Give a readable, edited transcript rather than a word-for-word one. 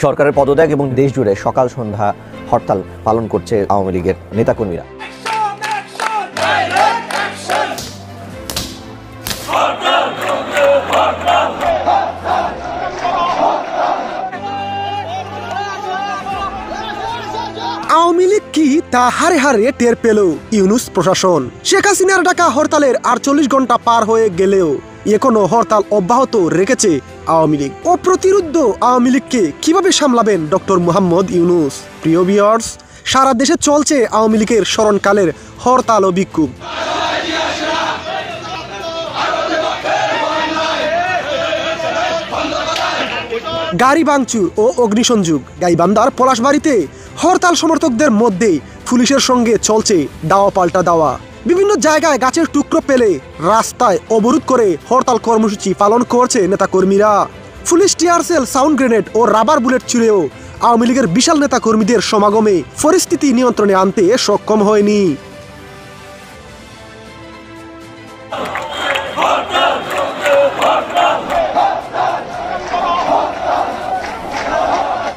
সরকারের পদত্যাগ এবং দেশ জুড়ে সকাল সন্ধ্যা হরতাল পালন করছে আওয়ামী লীগের নেতাকর্মীরা। আওয়ামী লীগ কি তা হারে হারে টের পেল ইউনূস প্রশাসন। শেখ হাসিনার ডাকা হরতালের 48 ঘন্টা পার হয়ে গেলেও এখনো হরতাল অব্যাহত রেখেছে আওয়ামী লীগ। অপ্রতিরোধ্য আওয়ামী লীগকে কিভাবে সামলাবেন ডক্টর মোহাম্মদ ইউনূস? প্রিয় ভিউয়ার্স, সারা দেশে চলছে আওয়ামী লীগের স্মরণকালের হরতাল ও বিক্ষোভ। গাড়ি ভাঙচুর ও অগ্নিসংযোগ। গাইবান্ধার পলাশবাড়িতে হরতাল সমর্থকদের মধ্যে পুলিশের সঙ্গে চলছে দাওয়া পাল্টা দাওয়া। বিভিন্ন জায়গায় গাছের টুকরো পেলে রাস্তায় অবরোধ করে হরতাল কর্মসূচি পালন করছে নেতাকর্মীরা। Police tear shell, sound grenade ও রাবার বুলেট ছুড়েও আওয়ামী লীগের বিশাল নেতাকর্মীদের সমাগমে পরিস্থিতি নিয়ন্ত্রণে আনতে সক্ষম হয়নি।